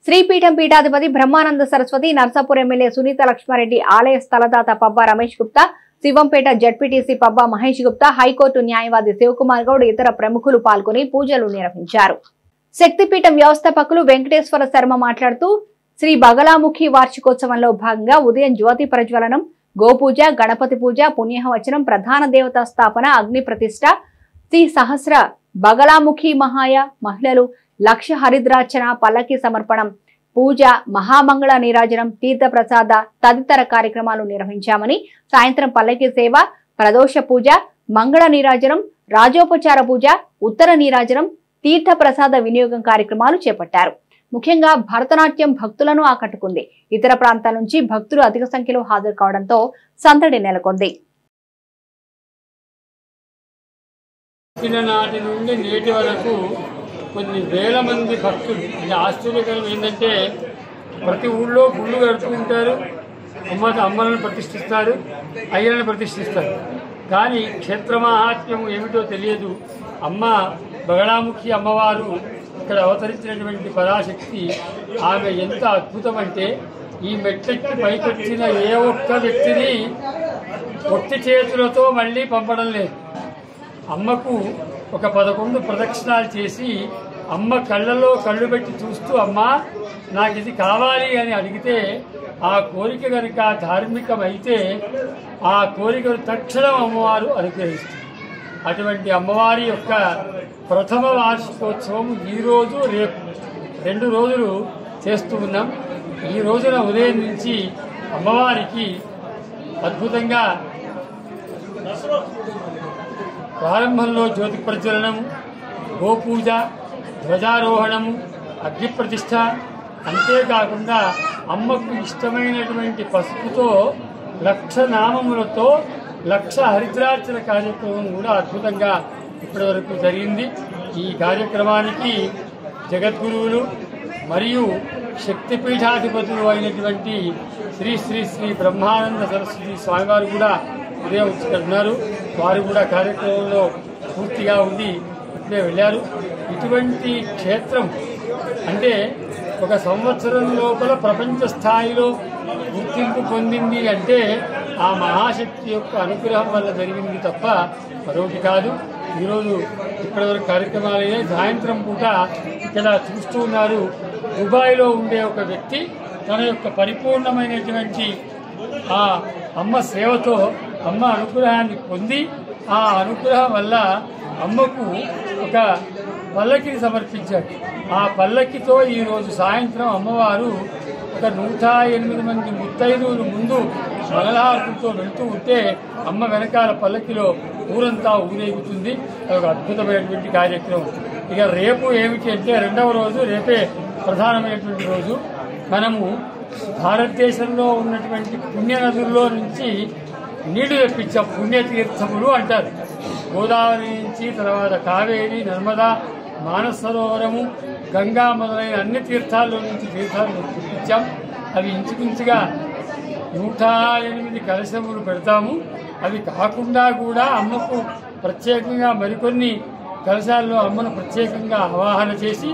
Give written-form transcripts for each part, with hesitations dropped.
శ్రీపీఠం పీఠాధిపతి బ్రహ్మానంద సరస్వతి, నర్సాపూర్ ఎమ్మెల్యే సునీత లక్ష్మారెడ్డి, ఆలయ స్థలదాత Pabba Ramesh Gupta, Shivampet ZPTC Pabba Mahesh Gupta, high court న్యాయవాది శివకుమార్ గౌడ్, ఇతర ప్రముఖులు పాల్గొని పూజలు నిర్వహించారు. శక్తిపీఠం వ్యవస్థాపకులు వెంకటేశ్వర శర్మ మాట్లాడుతూ శ్రీ బగలాముఖి వార్షికోత్సవంలో భాగంగా ఉదయం జ్యోతి ప్రజ్వలనం, గోపూజ, గణపతి పూజ, పుణ్యహవచనం, ప్రధాన దేవతా స్థాపన, అగ్ని ప్రతిష్ఠ, శ్రీ సహస్ర బగలాముఖి మహాయ, మహిళలు లక్ష హరిద్రార్చన, పల్లకి సమర్పణం, పూజ, మహామంగళ నీరాజనం, తీర్థ ప్రసాద తదితర కార్యక్రమాలు నిర్వహించామని, సాయంత్రం పల్లకి సేవ, ప్రదోష పూజ, మంగళ నీరాజనం, రాజోపచార పూజ, ఉత్తర నీరాజనం, తీర్థ ప్రసాద వినియోగం కార్యక్రమాలు చేపట్టారు. ముఖ్యంగా భరతనాట్యం భక్తులను ఆకట్టుకుంది. ఇతర ప్రాంతాల నుంచి భక్తులు అధిక సంఖ్యలో హాజరు కావడంతో సందడి నెలకొంది. నాటి నుండి నేటి వరకు కొన్ని వేల మంది భక్తులు. ఇది ఆశ్చర్యకరం ఏంటంటే ప్రతి ఊళ్ళో గుళ్ళు కడుతుంటారు, అమ్మలను ప్రతిష్ఠిస్తారు, అయ్యలను ప్రతిష్ఠిస్తారు. కానీ క్షేత్ర మహాత్మ్యం ఏమిటో తెలియదు. అమ్మ బగలాముఖి అమ్మవారు ఇక్కడ అవతరించినటువంటి పరాశక్తి, ఆమె ఎంత అద్భుతం అంటే ఈ మెట్లెక్కి పైకొచ్చిన ఏ ఒక్క వ్యక్తిని ఒట్టి చేతులతో మళ్ళీ పంపడం లేదు. అమ్మకు ఒక 11 ప్రదక్షిణాలు చేసి అమ్మ కళ్ళలో కళ్ళు పెట్టి చూస్తూ అమ్మ నాకు ఇది కావాలి అని అడిగితే ఆ కోరిక కనుక ధార్మికమైతే ఆ కోరికను తక్షణం అమ్మవారు అనుగ్రహిస్తుంది. అటువంటి అమ్మవారి యొక్క ప్రథమ వార్షికోత్సవం ఈరోజు రేపు 2 రోజులు చేస్తూ ఉన్నాం. ఈ రోజున ఉదయం నుంచి అమ్మవారికి అద్భుతంగా ప్రారంభంలో జ్యోతి ప్రజ్వలనము, గోపూజ, ధ్వజారోహణము, అగ్ని ప్రతిష్ఠ, అంతేకాకుండా అమ్మకు ఇష్టమైనటువంటి పసుపుతో 1,00,000 నామములతో 1,00,000 హరిద్రార్చన కార్యక్రమం కూడా అద్భుతంగా ఇప్పటివరకు జరిగింది. ఈ కార్యక్రమానికి జగద్గురువులు మరియు శక్తిపీఠాధిపతులు అయినటువంటి శ్రీ శ్రీ శ్రీ బ్రహ్మానంద సరస్వతి స్వామివారు కూడా ఉదయం ఇక్కడ ఉన్నారు. వారు కూడా కార్యక్రమంలో పూర్తిగా ఉండి ఇప్పుడే వెళ్ళారు. ఇటువంటి క్షేత్రం అంటే ఒక సంవత్సరం లోపల ప్రపంచ స్థాయిలో గుర్తింపు పొందింది అంటే ఆ మహాశక్తి యొక్క అనుగ్రహం వల్ల జరిగింది తప్ప మరొకటి కాదు. ఈరోజు ఇప్పటివరకు కార్యక్రమాలైనా సాయంత్రం పూట ఇక్కడ చూస్తూ ఉన్నారు. దుబాయ్లో ఉండే ఒక వ్యక్తి తన యొక్క పరిపూర్ణమైనటువంటి ఆ అమ్మ సేవతో అమ్మ అనుగ్రహాన్ని పొంది ఆ అనుగ్రహం వల్ల అమ్మకు ఒక పల్లకిని సమర్పించాడు. ఆ పల్లకితో ఈరోజు సాయంత్రం అమ్మవారు ఒక 108 మంది ముత్తైదువులు ముందు మంగళహారతులతో వెళ్తూ ఉంటే అమ్మ వెనకాల పల్లకిలో ఊరంతా ఊరేగుతుంది. అదొక అద్భుతమైనటువంటి కార్యక్రమం. ఇక రేపు ఏమిటి అంటే 2వ రోజు, రేపే ప్రధానమైనటువంటి రోజు. మనము భారతదేశంలో ఉన్నటువంటి పుణ్య నదుల్లో నుంచి నీళ్లు తెప్పించాం. పుణ్యతీర్థములు అంటారు. గోదావరి నుంచి, తర్వాత కావేరి, నర్మదా, మానస సరోవరము, గంగా మొదలైన అన్ని తీర్థాల్లో నుంచి తీర్థాలు తెప్పించాం. అవి ఇంచుమించుగా 108 కలశములు పెడతాము. అవి కాకుండా కూడా అమ్మకు ప్రత్యేకంగా మరికొన్ని కలశాల్లో అమ్మను ప్రత్యేకంగా ఆవాహన చేసి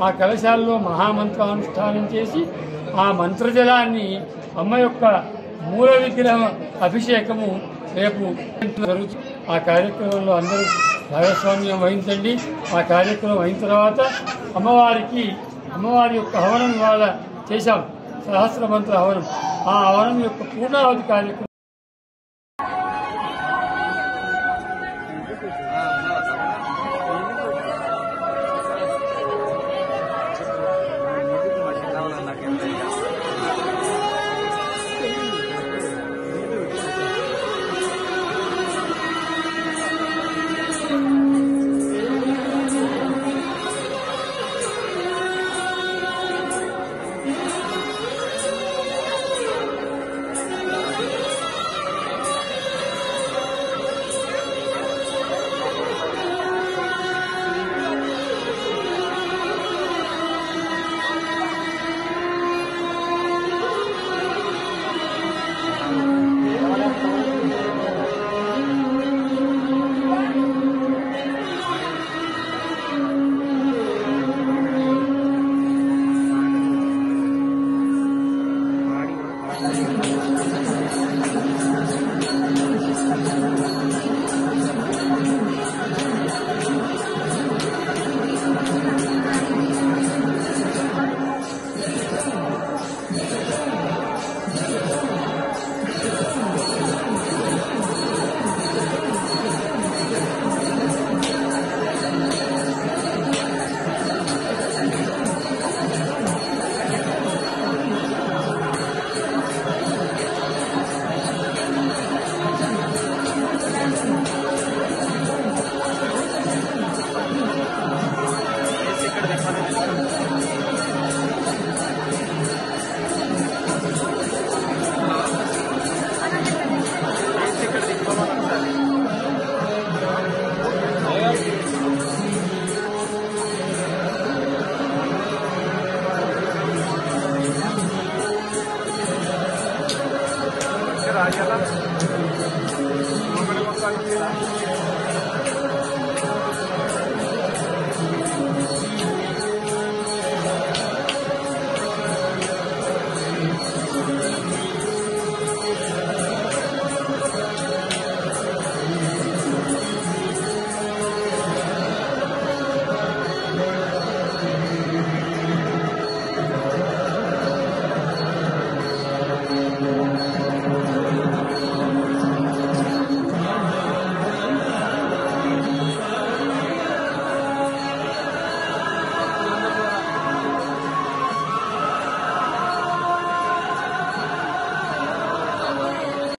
ఆ కలశాల్లో మహామంత్రానుష్ఠానం చేసి ఆ మంత్రజలాన్ని అమ్మ యొక్క మూల విగ్రహం అభిషేకము రేపు జరుగుతుంది. ఆ కార్యక్రమంలో అందరూ భాగస్వామ్యం వహించండి. ఆ కార్యక్రమం అయిన తర్వాత అమ్మవారి యొక్క హవనం ఇవాళ చేశాం, సహస్ర మంత్ర హవనం. ఆ హవనం యొక్క పూర్ణావతి కార్యక్రమం కదా.